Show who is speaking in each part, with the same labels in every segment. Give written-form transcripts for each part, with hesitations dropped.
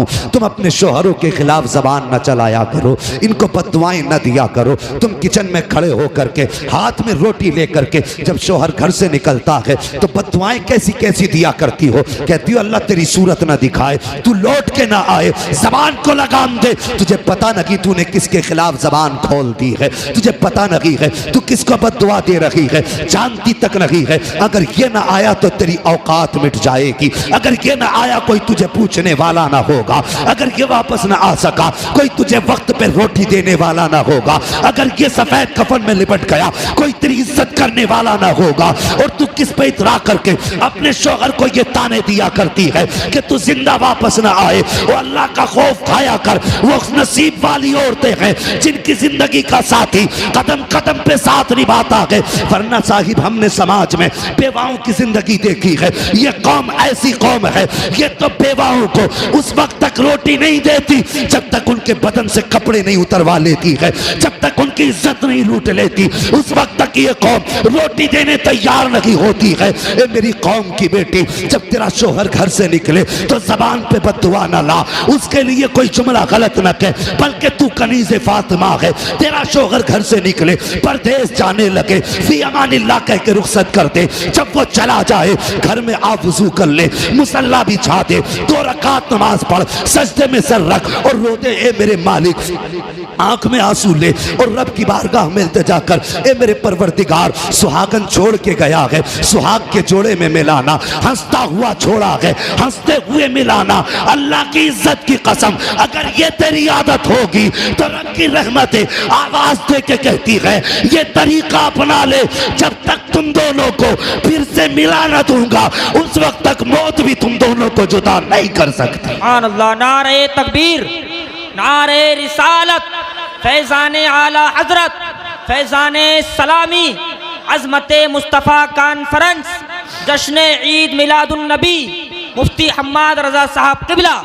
Speaker 1: हूँ, तुम अपने शोहरों के खिलाफ जबान न चलाया करो, इनको बददुआएं न दिया करो। तुम किचन में खड़े होकर के हाथ में रोटी लेकर के जब शोहर घर से निकलता है तो बददुआएं कैसी कैसी दिया करती हो। कहती हो अल्लाह तेरी सूरत ना दिखाए, तू लौट के ना आए, जबान को लगाम दे। तुझे पता नहीं तूने किसके खिलाफ जबान खोल दी है, तुझे पता नहीं है तू किसको बददुआ दे रही है, जानती तक नहीं है। अगर ये ना आया तो तेरी औकात मिट जाएगी, अगर ये ना आया कोई तुझे पूछने वाला ना होगा, अगर ये वापस ना आ सका कोई तुझे वक्त पे रोटी देने वाला ना होगा, अगर ये सफेद कफन में लिपट गया कोई तेरी इज्जत करने वाला ना होगा। और तू किस पे इतरा करके अपने शौहर को ये ताने दिया करती है कि तू जिंदा वापस ना आए। वो अल्लाह का खौफ खाया कर, वो नसीब वाली औरतें हैं जिनकी जिंदगी का साथी कदम कदम पे साथ निभाता है। वरना साहिब हमने समाज में बेवाओं की जिंदगी देखी है। ये कौम ऐसी कौम है, ये तो बेवाओं को उस वक्त तक रोटी नहीं देती जब तक उनके बदन से कपड़े नहीं उतरवा लेती है, जब तक उनकी इज्जत नहीं लूट लेती उस वक्त तक ये कौम रोटी देने तैयार नहीं होती है। ए मेरी कौम की बेटी, जब तेरा शोहर घर से निकले तो जबान पे बद्दुआ ना ला, उसके लिए कोई जुमला गलत न कह, बल्कि तू कनीज़े फातिमा है। तेरा शोहर घर से निकले परदेश जाने लगे, फी अमानिल्लाह कह के रुखसत कर दे। जब वो चला जाए घर में आप वुजू कर ले, मुसल्ला बिछा दे, 2 रकात नमाज पढ़, सजदे में सर रख और रो दे ए मेरे मालिक, आंख में आंसू ले और रब की बारगाह में इल्तिजा कर, ए मेरे परवरदिगार सुहागन छोड़ के गया है, सुहाग के जोड़े में मिलाना, हंसता हुआ छोड़ा है, हंसते हुए मिलाना। अल्लाह की इज्जत की कसम अगर ये तेरी आदत होगी तो रब की रहमत आवाज दे के कहती है ये तरीका अपना ले, जब तक तुम दोनों को फिर से मिला न दूंगा उस वक्त तक मौत भी तुम दोनों को जुदा नहीं कर सकती।
Speaker 2: सुभान अल्लाह, नारे तकबीर, नारे रिसालत, फैज़ाने आला हजरत, फैज़ाने सलामी, अज़मते मुस्तफ़ा कॉन्फ्रेंस, जश्न ईद मिलादुन नबी, मुफ्ती हम्माद रजा साहब किबला,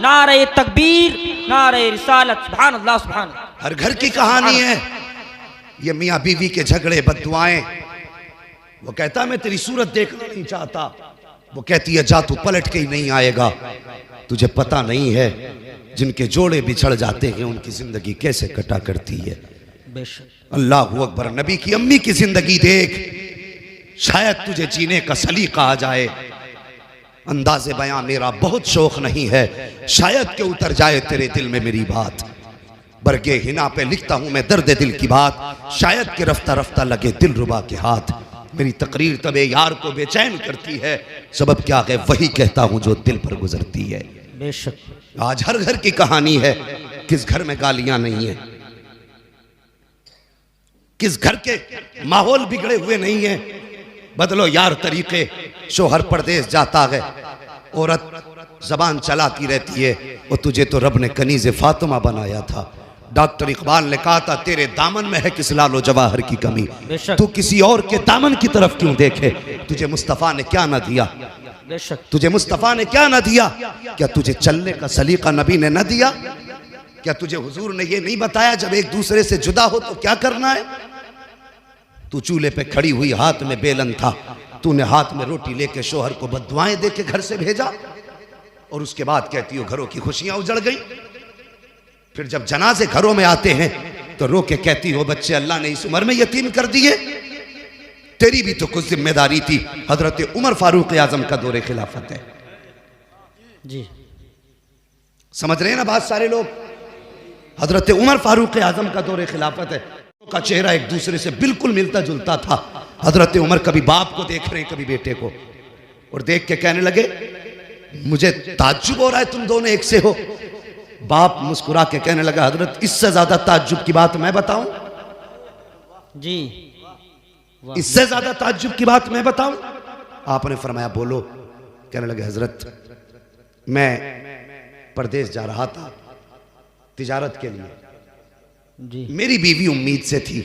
Speaker 2: नारे तकबीर, नारे रिसालत। सुभान अल्लाह, सुभान अल्लाह।
Speaker 1: हर घर की कहानी है ये मियाँ बीवी के झगड़े बद्दुआएं। वो कहता मैं तेरी सूरत देखना नहीं चाहता, वो कहती है जा तू पलट के ही नहीं आएगा। तुझे पता नहीं है जिनके जोड़े बिछड़ जाते हैं उनकी जिंदगी कैसे कटा करती है। अल्लाह अकबर। नबी की अम्मी की जिंदगी देख, शायद तुझे जीने का सलीका आ जाए। अंदाज़े बयां मेरा बहुत शौक नहीं है, शायद के उतर जाए तेरे दिल में मेरी बात। बरगे हिना पे लिखता हूं मैं दर्द दिल की बात, शायद के रफ्ता रफ्ता लगे दिल रुबा के हाथ। मेरी तकरीर तबे यार को बेचैन करती है, सबब क्या है वही कहता हूं जो दिल पर गुजरती है।
Speaker 2: बेशक
Speaker 1: आज हर घर की कहानी है, किस घर में गालियां नहीं है, किस घर के माहौल बिगड़े हुए नहीं है। बदलो यार तरीके। शोहर परदेश जाता है, औरत जबान चलाती रहती है, और तुझे तो रब ने कनीज़े फातिमा बनाया था। डॉक्टर इकबाल ने कहा था तेरे दामन में है किस लालो जवाहर की कमी, तू किसी और के दामन की तरफ क्यों देखे। तुझे मुस्तफ़ा ने क्या ना दिया, तुझे मुस्तफ़ा ने क्या ना दिया। क्या तुझे चलने का सलीका नबी ने न दिया? क्या तुझे हुजूर ने ये नहीं बताया जब एक दूसरे से जुदा हो तो क्या करना है? तू चूल्हे पे खड़ी हुई हाथ में बेलन था, तूने हाथ में रोटी लेके शोहर को बद्दुआएं दे के घर से भेजा, और उसके बाद कहती हो घरों की खुशियां उजड़ गई। फिर जब जनाजे घरों में आते हैं तो रो के कहती हो बच्चे अल्लाह ने इस उम्र में यतीम कर दिए। तेरी भी तो कुछ जिम्मेदारी थी। हजरत उमर फारूक आजम का दौरे खिलाफत है
Speaker 2: जी,
Speaker 1: समझ रहे हैं ना बात सारे लोग। हजरत उमर फारूक आजम का दौरे खिलाफत है, का चेहरा एक दूसरे से बिल्कुल मिलता जुलता था। हजरत उमर कभी बाप को देख रहे हैं कभी बेटे को, और देख के कहने लगे मुझे ताज्जुब हो रहा है तुम दोनों एक से हो। बाप मुस्कुरा के कहने लगा हजरत इससे ज्यादा ताज्जुब की बात मैं बताऊं
Speaker 2: जी,
Speaker 1: इससे ज्यादा ताज्जुब की बात मैं बताऊं? आपने फरमाया बोलो। कहने लगे हजरत मैं परदेश जा रहा था तिजारत के लिए
Speaker 2: जी,
Speaker 1: मेरी बीवी उम्मीद से थी,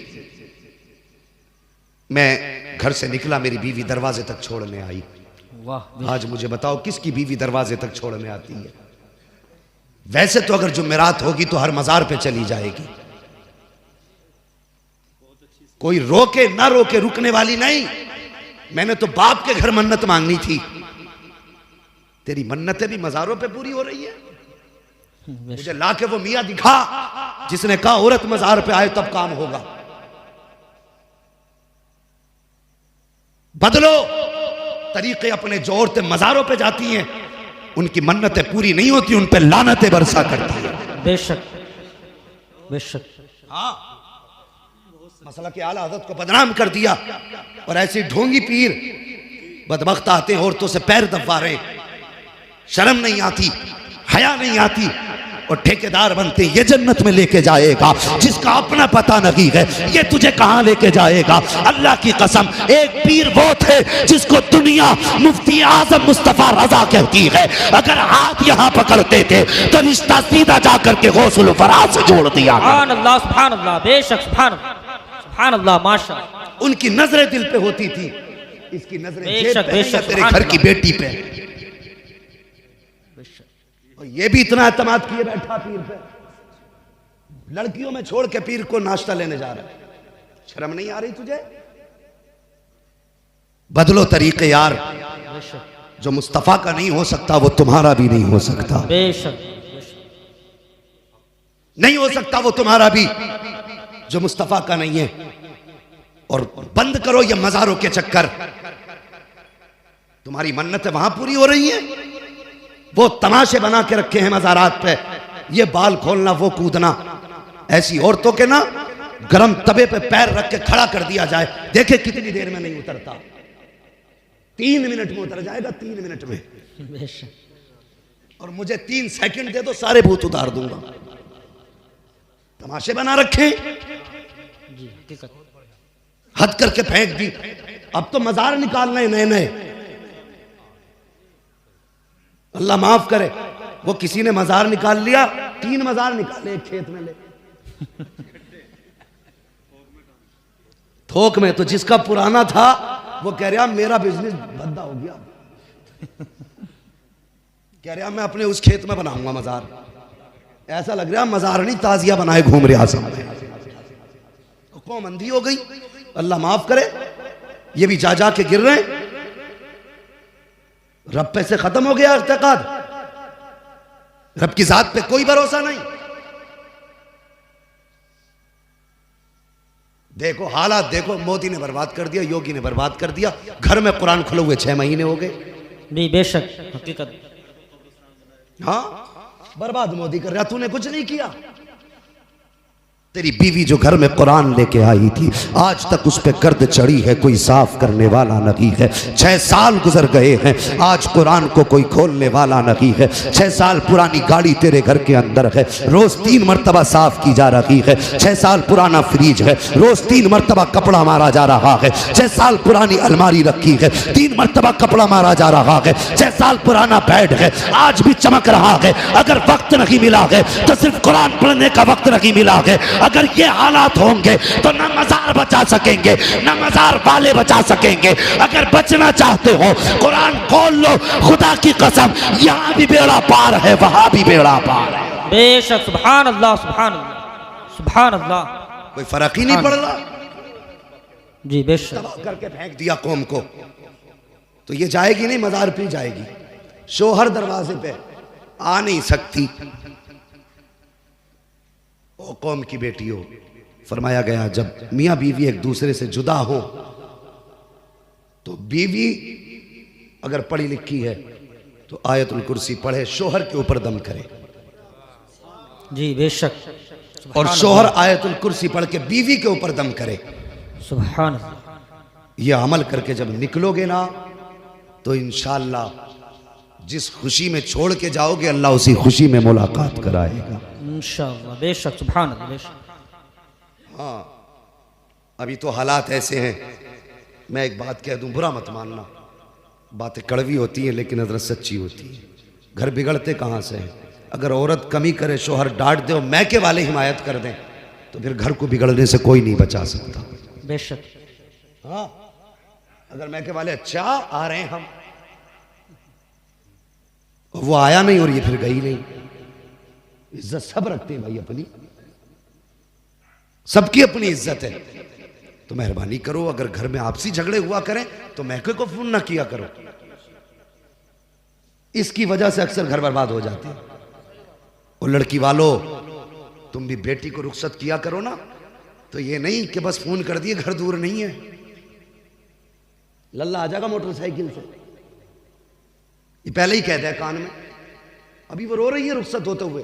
Speaker 1: मैं घर से निकला मेरी बीवी दरवाजे तक छोड़ने आई।
Speaker 2: वाह,
Speaker 1: आज मुझे बताओ किसकी बीवी दरवाजे तक छोड़ने आती है? वैसे तो अगर जुमेरात होगी तो हर मजार पे चली जाएगी, कोई रोके ना रोके रुकने वाली नहीं। मैंने तो बाप के घर मन्नत मांगनी थी, तेरी मन्नतें भी मजारों पे पूरी हो रही है। मुझे ला के वो मियाँ दिखा जिसने कहा औरत मजार पे आए तब काम होगा। बदलो तरीके अपने, जो औरतें मजारों पे जाती हैं उनकी मन्नतें पूरी नहीं होती, उन पे लानतें बरसा करती है।
Speaker 2: बेशक बेशक।
Speaker 1: हाँ, मसला की आला हज़रत को बदनाम कर दिया और ऐसे ढोंगी पीर बदबख्त आते हैं औरतों से पैर दबा रहे, शर्म नहीं आती, हया नहीं आती और ठेकेदार बनते। ये जन्नत में लेके जाएगा जिसका अपना पता नहीं है, ये तुझे कहां लेके जाएगा। अल्लाह की कसम, एक पीर वो थे जिसको दुनिया मुफ्ती आजम मुस्तफा रजा कहती है। अगर हाथ यहां पकड़ते थे तो रिश्ता सीधा जाकर के गौसुल फराज से जोड़ दिया।
Speaker 2: सुभान अल्लाह, सुभान अल्लाह, बेशक, सुभान अल्लाह, सुभान अल्लाह, माशाअल्लाह।
Speaker 1: उनकी नजरें दिल पे होती थी, इसकी नजरें जेब पे
Speaker 2: बेशक,
Speaker 1: या तेरे घर की बेटी पे। और ये भी इतना एतमाद किए बैठा पीर पे, लड़कियों में छोड़ के पीर को नाश्ता लेने जा रहा है। शर्म नहीं आ रही तुझे? बदलो तरीके यार, जो मुस्तफा का नहीं हो सकता वो तुम्हारा भी नहीं हो सकता।
Speaker 2: बेशक
Speaker 1: नहीं हो सकता वो तुम्हारा भी जो मुस्तफा का नहीं है। और बंद करो ये मजारों के चक्कर। तुम्हारी मन्नतें वहां पूरी हो रही हैं, वो तमाशे बना के रखे हैं मजारात पे, ये बाल खोलना, वो कूदना। ऐसी औरतों के ना गरम तवे पे पैर रख के खड़ा कर दिया जाए, देखे कितनी देर में नहीं उतरता। 3 मिनट में उतर जाएगा, 3 मिनट में। और मुझे 3 सेकंड दे दो, सारे भूत उतार दूंगा। तमाशे बना रखे, हद करके फेंक दी। अब तो मजार निकालना है नए नए। अल्लाह माफ करे, वो किसी ने मजार निकाल लिया, 3 मजार निकाले एक खेत में ले थोक में। तो जिसका पुराना था वो कह रहा मेरा बिजनेस बंदा हो गया, कह रहा मैं अपने उस खेत में बनाऊंगा मजार। ऐसा लग रहा मजार नहीं ताजिया बनाए घूम रहा सामने। कौम अंधी हो गई, अल्लाह माफ करे। ये भी जा जा के गिर रहे हैं। रब पे से खत्म हो गया इत्तेकाद, रब की जात पे कोई भरोसा नहीं। देखो हालात, देखो मोदी ने बर्बाद कर दिया, योगी ने बर्बाद कर दिया। घर में कुरान खुले हुए 6 महीने हो गए।
Speaker 2: बेशक हकीकत।
Speaker 1: हाँ, बर्बाद मोदी कर रहा, तूने कुछ नहीं किया। तेरी बीवी जो घर में कुरान लेके आई थी, आज तक उस पे गर्द चढ़ी है, कोई साफ करने वाला नहीं है। 6 साल गुजर गए हैं, आज कुरान को कोई खोलने वाला नहीं है। 6 साल पुरानी गाड़ी तेरे घर के अंदर है, रोज 3 मरतबा साफ की जा रही है। 6 साल पुराना फ्रिज है, रोज 3 मरतबा कपड़ा मारा जा रहा है। 6 साल पुरानी अलमारी रखी है, 3 मरतबा कपड़ा मारा जा रहा है। 6 साल पुराना बेड है, आज भी चमक रहा है। अगर वक्त नहीं मिला है तो सिर्फ कुरान पढ़ने का वक्त नहीं मिला है। अगर ये हालात होंगे तो न मजार बचा सकेंगे, न मजार वाले बचा सकेंगे। अगर बचना चाहते हो कुरान खोल लो, खुदा की कसम, यहाँ भी बेड़ा पार है, वहां भी बेड़ा पार है।
Speaker 2: बेशक, सुभान अल्लाह, सुभान अल्लाह, सुभान अल्लाह।
Speaker 1: कोई फर्क ही नहीं पड़ रहा
Speaker 2: जी। बेशक
Speaker 1: तबाह करके फेंक दिया कौम को। तो ये जाएगी नहीं, मजार पे जाएगी। शोहर दरवाजे पे आ नहीं सकती। ओ कौम की बेटी हो, फरमाया गया जब मियाँ बीवी एक दूसरे से जुदा हो तो बीवी अगर पढ़ी लिखी है तो आयतुल कुर्सी पढ़े, शोहर के ऊपर दम करे।
Speaker 2: जी बेशक।
Speaker 1: और शोहर आयतुल कुर्सी पढ़ के बीवी के ऊपर दम करे।
Speaker 2: सुभान अल्लाह।
Speaker 1: ये अमल करके जब निकलोगे ना तो इंशाअल्लाह जिस खुशी में छोड़ के जाओगे अल्लाह उसी खुशी में मुलाकात कराएगा
Speaker 2: इंशाअल्लाह। बेशक, सुभान अल्लाह, बेशक।
Speaker 1: हाँ, अभी तो हालात ऐसे हैं। मैं एक बात कह दूं, बुरा मत मानना, बातें कड़वी होती हैं लेकिन हजरत सच्ची होती है। घर बिगड़ते कहाँ से हैं? अगर औरत कमी करे, शोहर डांट दे और मैके वाले हिमायत कर दें तो फिर घर को बिगड़ने से कोई नहीं बचा सकता।
Speaker 2: बेशक।
Speaker 1: हाँ, अगर मैके वाले अच्छा आ रहे हैं हम, वो आया नहीं और ये फिर गई नहीं। इज्जत सब रखते हैं भाई अपनी, सबकी अपनी इज्जत है। तो मेहरबानी करो, अगर घर में आपसी झगड़े हुआ करें तो मैके को फोन ना किया करो। इसकी वजह से अक्सर घर बर्बाद हो जाते हैं। ओ लड़की वालों, तुम भी बेटी को रुखसत किया करो ना, तो ये नहीं कि बस फोन कर दिए घर दूर नहीं है, लल्ला आ जाएगा मोटरसाइकिल से। ये पहले ही कहता है कान में, अभी वो रो रही है रुखसत होते हुए,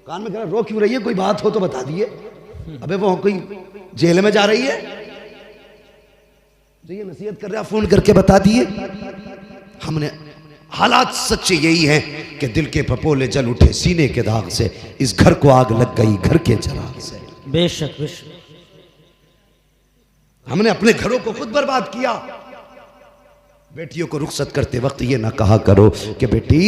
Speaker 1: कान में कह रहा रो क्यों रही है, कोई बात हो तो बता दिए। अबे वो कोई जेल में जा रही है तो ये नसीहत कर रहा, फोन करके बता दिए। हमने हालात सच्चे यही हैं कि दिल के पपोले जल उठे सीने के दाग से, इस घर को आग लग गई घर के चिराग से।
Speaker 2: बेशक बेशक
Speaker 1: हमने अपने घरों को खुद बर्बाद किया। बेटियों को रुखसत करते वक्त ये ना कहा करो कि बेटी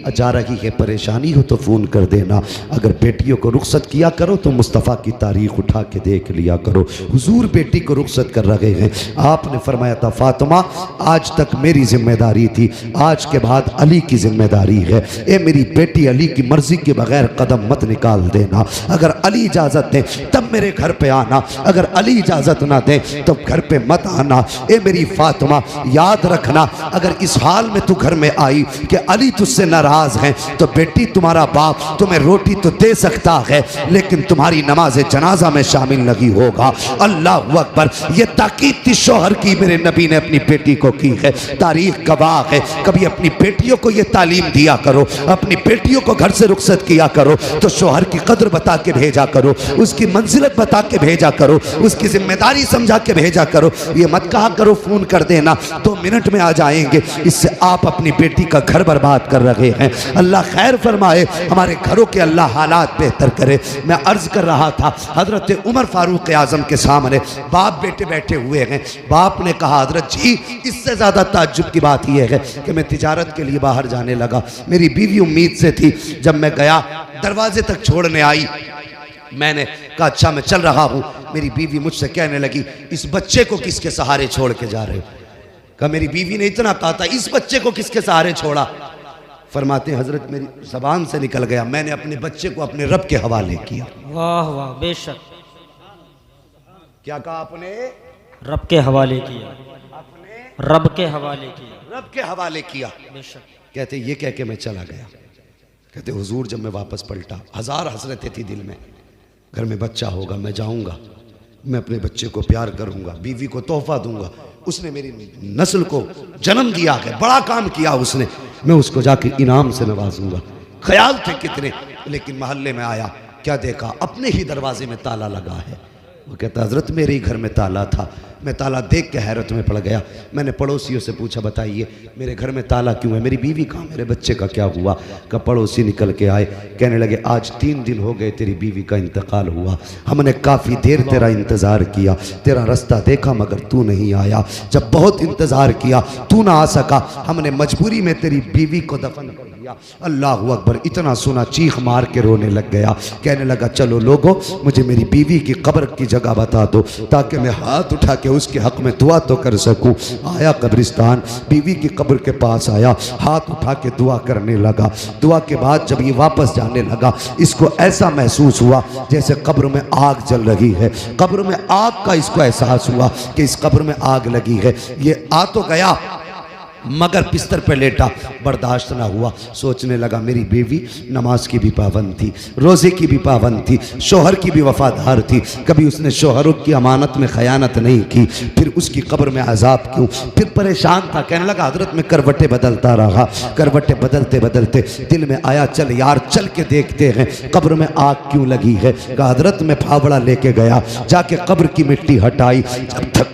Speaker 1: जा रही है परेशानी हो तो फ़ोन कर देना। अगर बेटियों को रुखसत किया करो तो मुस्तफ़ा की तारीख उठा के देख लिया करो। हुजूर बेटी को रुखसत कर रहे हैं, आपने फरमाया था फातिमा आज तक मेरी जिम्मेदारी थी, आज के बाद अली की जिम्मेदारी है। ए मेरी बेटी अली की मर्जी के बगैर कदम मत निकाल देना, अगर अली इजाज़त दें तब मेरे घर पे आना, अगर अली इजाज़त ना दें तो घर पे मत आना। ए मेरी फातिमा याद रखना, अगर इस हाल में तू घर में आई कि अली तुझसे नाराज हैं तो बेटी तुम्हारा बाप तुम्हें रोटी तो दे सकता है लेकिन तुम्हारी नमाज जनाजा में शामिल नहीं होगा। अल्लाह अकबर। ये ताकीद थी शौहर की मेरे नबी ने अपनी बेटी को की है, तारीख गवाह है। कभी अपनी बेटियों को ये तालीम दिया करो, अपनी बेटियों को घर से रुखसत किया करो तो शौहर की कदर बता के भेजा करो, उसकी मंजिलत बता के भेजा करो, उसकी जिम्मेदारी समझा के भेजा करो। ये मत कहा करो फोन कर देना 2 मिनट में आ जाएंगे, इससे आप अपनी बेटी का घर बर्बाद कर रहे हैं। अल्लाह खैर फरमाए, हमारे घरों के अल्लाह हालात बेहतर करे। मैं अर्ज कर रहा था हजरत उमर फारूक आजम के सामने बाप बेटे बैठे हुए हैं। बाप ने कहा हजरत जी इससे ज़्यादा ताज्जुब की बात यह है कि मैं तिजारत के लिए बाहर जाने लगा, मेरी बीवी उम्मीद से थी, जब मैं गया दरवाजे तक छोड़ने आई, मैंने कहा अच्छा मैं चल रहा हूँ। मेरी बीवी मुझसे कहने लगी इस बच्चे को किसके सहारे छोड़ के जा रहे हो? कहा मेरी बीवी ने इतना कहा था इस बच्चे को किसके सहारे छोड़ा? फरमाते हजरत मेरी ज़बान से निकल गया, मैंने अपने बच्चे को अपने रब के हवाले किया।
Speaker 2: वाह वाह बेशक।
Speaker 1: क्या कहा आपने?
Speaker 2: रब के हवाले किया,
Speaker 1: अपने
Speaker 2: रब के हवाले किया,
Speaker 1: रब के हवाले किया।
Speaker 2: बेशक।
Speaker 1: कहते ये कह के मैं चला गया। कहते हुजूर जब मैं वापस पलटा 1000 हसरतें थी दिल में, घर में बच्चा होगा, मैं जाऊंगा, मैं अपने बच्चे को प्यार करूंगा, बीवी को तोहफा दूंगा, उसने मेरी नस्ल को जन्म दिया है, बड़ा काम किया उसने, मैं उसको जाके इनाम से नवाजूंगा। ख्याल थे कितने, लेकिन मोहल्ले में आया, क्या देखा अपने ही दरवाजे में ताला लगा है। वो कहता हजरत मेरे ही घर में ताला था, मैं ताला देख के हैरत में पड़ गया। मैंने पड़ोसियों से पूछा बताइए मेरे घर में ताला क्यों है, मेरी बीवी कहाँ, मेरे बच्चे का क्या हुआ? का पड़ोसी निकल के आए, कहने लगे आज 3 दिन हो गए तेरी बीवी का इंतकाल हुआ, हमने काफ़ी देर तेरा इंतज़ार किया, तेरा रास्ता देखा मगर तू नहीं आया, जब बहुत इंतज़ार किया तू ना आ सका, हमने मजबूरी में तेरी बीवी को दफन कर दिया। अल्लाह अकबर। इतना सुना चीख मार के रोने लग गया, कहने लगा चलो लोगों मुझे मेरी बीवी की कब्र की जगह बता दो ताकि मैं हाथ उठा के उसके हक में दुआ तो कर सकूं। आया कब्रिस्तान, बीवी की कब्र के पास आया, हाथ उठा के दुआ करने लगा। दुआ के बाद जब ये वापस जाने लगा इसको ऐसा महसूस हुआ जैसे कब्र में आग जल रही है, कब्र में आग का इसको एहसास हुआ कि इस कब्र में आग लगी है। ये आ तो गया मगर बिस्तर पे लेटा, बर्दाश्त ना हुआ, सोचने लगा मेरी बीवी नमाज की भी पाबंद थी, रोज़े की भी पाबंद थी, शोहर की भी वफादार थी, कभी उसने शोहरों की अमानत में खयानत नहीं की, फिर उसकी कब्र में अजाब क्यों? फिर परेशान था, कहने लगा हजरत में करवटें बदलता रहा, करवटें बदलते बदलते दिल में आया चल यार चल के देखते हैं कब्र में आग क्यों लगी है। कहा हजरत में फावड़ा लेके गया, जाके कब्र की मिट्टी हटाई, जब तक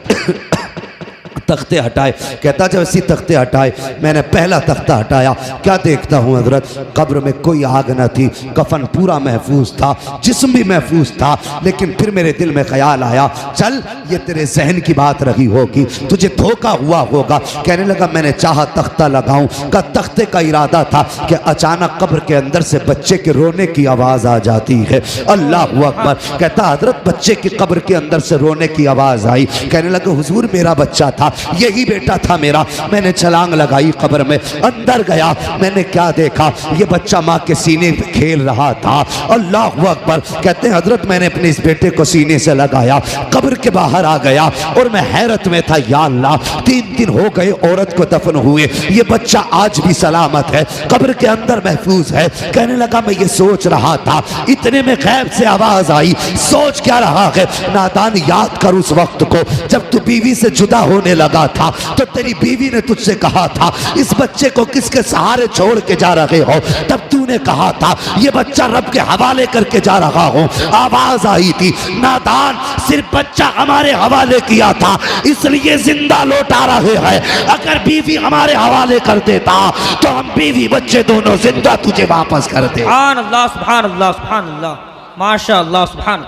Speaker 1: तख्ते हटाए, कहता जब ऐसी तख्ते हटाए मैंने पहला तख्ता हटाया, क्या देखता हूँ हजरत कब्र में कोई आग न थी, कफन पूरा महफूज था, जिस्म भी महफूज था। लेकिन फिर मेरे दिल में ख्याल आया चल ये तेरे जहन की बात रही होगी, तुझे धोखा हुआ होगा। कहने लगा मैंने चाहा तख्ता लगाऊं, का तख्ते का इरादा था कि अचानक कब्र के अंदर से बच्चे के रोने की आवाज़ आ जाती है। अल्लाह अकबर। कहता हजरत बच्चे की कब्र के अंदर से रोने की आवाज़ आई, कहने लगा हुजूर मेरा बच्चा था, यही बेटा था मेरा। मैंने छलांग लगाई, कब्र में अंदर गया, मैंने क्या देखा, ये बच्चा माँ के सीने पे खेल रहा था। अल्लाह अकबर। कहते हैं हजरत मैंने अपने इस बेटे को सीने से लगाया, कब्र के बाहर आ गया और मैं हैरत में था, या अल्लाह 3 दिन हो गए औरत को दफन हुए, ये बच्चा आज भी सलामत है, कब्र के अंदर महफूज है। कहने लगा मैं ये सोच रहा था, इतने में गैब से आवाज आई, सोच क्या रहा है नादान, याद कर उस वक्त को जब तू बीवी से जुदा होने लगा था तो तेरी बीवी ने तुझसे कहा था इस बच्चे को किसके सहारे छोड़ के जा रहे हो, तब तूने कहा था ये बच्चा रब के हवाले करके जा रहा हूं। आवाज आई थी, नादान सिर्फ बच्चा हमारे हवाले किया था इसलिए जिंदा लौटा रहे हैं, अगर बीवी हमारे हवाले कर देता तो हम बीवी बच्चे दोनों जिंदा तुझे वापस कर दे।
Speaker 2: सुभान अल्लाह, सुभान अल्लाह, सुभान अल्लाह, माशाअल्लाह, सुभान।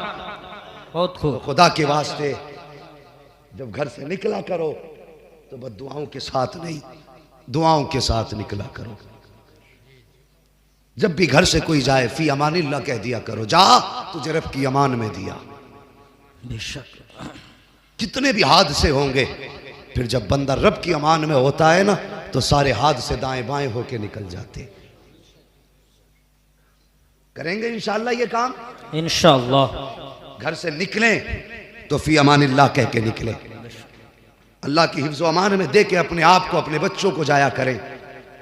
Speaker 2: बहुत खूब।
Speaker 1: खुदा के वास्ते जब घर से निकला करो तो बस दुआओं के साथ नहीं, दुआओं के साथ निकला करो। जब भी घर से कोई जाए फी अमानिल्लाह कह दिया करो, जा तुझे रब की अमान में दिया।
Speaker 2: बेशक
Speaker 1: कितने भी हादसे होंगे, फिर जब बंदा रब की अमान में होता है ना तो सारे हादसे दाएं बाएं होके निकल जाते। करेंगे इंशाअल्लाह ये काम,
Speaker 2: इंशाअल्लाह।
Speaker 1: घर से निकलें तो फी अमानिल्लाह कह के निकले, अल्लाह की हिफ्ज़ व अमान में दे के अपने आप को अपने बच्चों को जाया करें।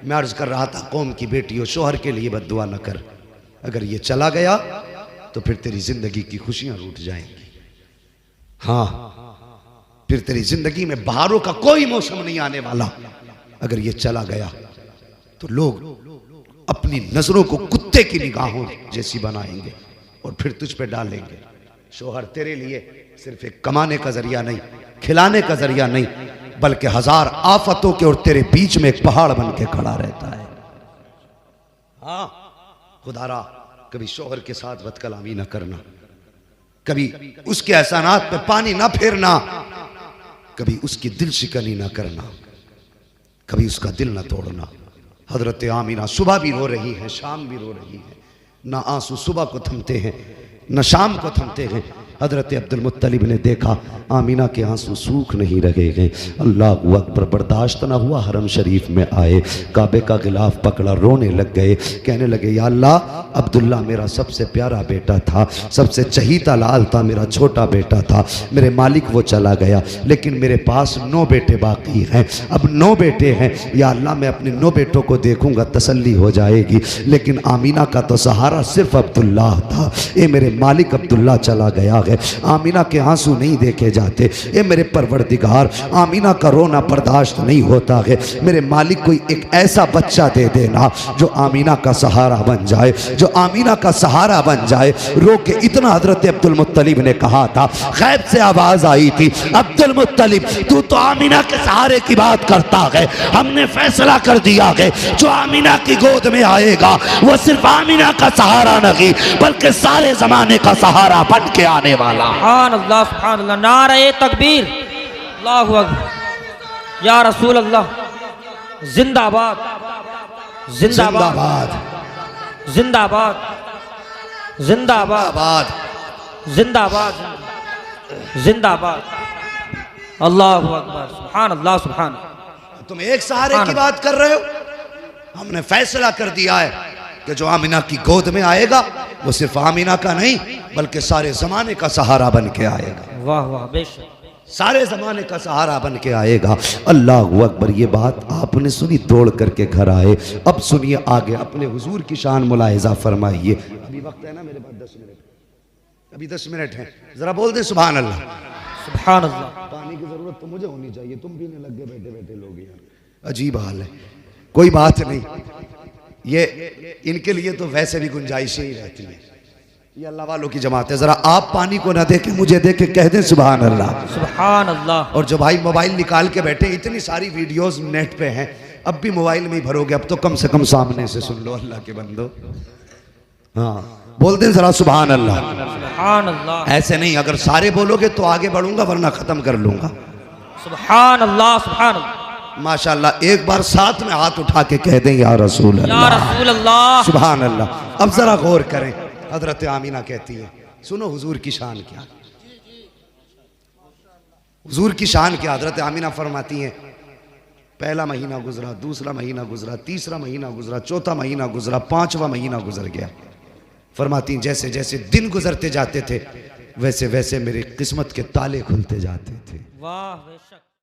Speaker 1: मैं अर्ज कर रहा था कौम की बेटियों, शोहर के लिए बद्दुआ न कर, अगर ये चला गया तो फिर तेरी जिंदगी की खुशियां रूठ जाएंगी। हाँ, फिर तेरी जिंदगी में बहारों का कोई मौसम नहीं आने वाला। अगर ये चला गया तो लोग अपनी नजरों को कुत्ते की निगाहों जैसी बनाएंगे और फिर तुझ पे डालेंगे। शोहर तेरे लिए सिर्फ एक कमाने का जरिया नहीं, खिलाने का जरिया नहीं, बल्कि 1000 आफतों के और तेरे बीच में एक पहाड़ बन के खड़ा रहता है। हाँ, खुदारा कभी शोहर के साथ बदकलामी ना करना, कभी उसके एहसानात पे पानी ना फेरना, कभी उसकी दिल शिकनी ना करना, कभी उसका दिल ना तोड़ना। हजरत आमीना सुबह भी रो रही है, शाम भी रो रही है, ना आंसू सुबह को थमते हैं न शाम को थमते हैं। हजरत अब्दुल मुत्तलिब ने देखा आमीना के आंसू सूख नहीं रहे हैं। अल्लाह अकबर, बर्दाश्त ना हुआ, हरम शरीफ में आए, काबे का गिलाफ पकड़ा, रोने लग गए, कहने लगे या अल्लाह, अब्दुल्ला मेरा सबसे प्यारा बेटा था, सबसे चहीता लाल था, मेरा छोटा बेटा था, मेरे मालिक वो चला गया, लेकिन मेरे पास 9 बेटे बाकी हैं, अब 9 बेटे हैं, या अल्लाह मैं अपने 9 बेटों को देखूंगा तसल्ली हो जाएगी, लेकिन आमीना का तो सहारा सिर्फ अब्दुल्ला था। ये मेरे मालिक अब्दुल्ला चला गया है, आमीना के आंसू नहीं देखे जाते। ये मेरे परवरदिगार, आमीना का रोना बर्दाश्त नहीं होता है, मेरे मालिक कोई एक ऐसा बच्चा दे देना जो आमीना का सहारा बन जाए, जो आमीना का सहारा बन जाए। रो के इतना हजरत अब्दुल मुत्तलिब ने कहा था, गैब से आवाज आई थी, अब्दुल मुत्तलिब तू तो आमीना के सहारे की बात करता है, हमने फैसला कर दिया है जो आमीना की गोद में आएगा वो सिर्फ आमीना का सहारा नहीं बल्कि सारे जमाने का सहारा बन के आने वाला।
Speaker 2: सुभान अल्लाह, सुभान अल्लाह, नारे तकबीर, अल्लाहु अकबर, या रसूल अल्लाह, जिंदाबाद, जिंदाबाद, जिंदाबाद, जिंदाबाद, जिंदाबाद, जिंदाबाद, अल्लाहु अकबर, सुभान अल्लाह, सुभान।
Speaker 1: तुम एक सहारे की बात कर रहे हो, हमने फैसला कर दिया है कि जो आमीना की गोद में आएगा वो सिर्फ आमीना का नहीं बल्कि सारे जमाने का सहारा बन के आएगा।
Speaker 2: वाह वाह, बेशक,
Speaker 1: सारे जमाने का सहारा बन के आएगा। अल्लाह अकबर। ये बात आपने सुनी, दौड़ करके घर आए। अब सुनिए आगे, अपने हुजूर की शान मुलाहिजा फरमाइए। अभी वक्त है ना मेरे पास 10 मिनट, अभी 10 मिनट है, जरा बोल दे सुभान अल्लाह,
Speaker 2: सुभान अल्लाह।
Speaker 1: पानी की जरूरत तो मुझे होनी चाहिए, तुम पीने लग गए बैठे बैठे लोग, यार अजीब हाल है। कोई बात नहीं, ये इनके लिए तो वैसे भी गुंजाइशें ही रहती है, ये अल्लाह वालों की जमात है। जरा आप पानी को ना देखे मुझे देखे कह दें सुभान अल्लाह,
Speaker 2: सुभान अल्लाह।
Speaker 1: और जो भाई मोबाइल निकाल के बैठे, इतनी सारी वीडियोस नेट पे हैं, अब भी मोबाइल में ही भरोगे, अब तो कम से कम सामने से सुन लो अल्लाह के बंदो। हाँ, बोल दें जरा सुभान अल्लाह,
Speaker 2: सुभान अल्लाह।
Speaker 1: ऐसे नहीं, अगर सारे बोलोगे तो आगे बढ़ूंगा वरना खत्म कर लूंगा।
Speaker 2: सुभान अल्लाह, सुभान अल्लाह,
Speaker 1: माशाअल्लाह। एक बार साथ में हाथ उठा के कह दें या रसूल
Speaker 2: या
Speaker 1: अल्लाह,
Speaker 2: रसूल अल्लाह,
Speaker 1: सुभान अल्लाह। अब जरा गौर करें, हजरत आमीना कहती है, सुनो हुजूर की शान क्या। हुजूर की शान की हज़रत आमिना फरमाती हैं, पहला महीना गुजरा, दूसरा महीना गुजरा, तीसरा महीना गुजरा, चौथा महीना गुजरा, पांचवा महीना गुजर गया। फरमाती हैं जैसे जैसे दिन गुजरते जाते थे वैसे वैसे मेरी किस्मत के ताले खुलते जाते थे।
Speaker 2: वाह बेशक।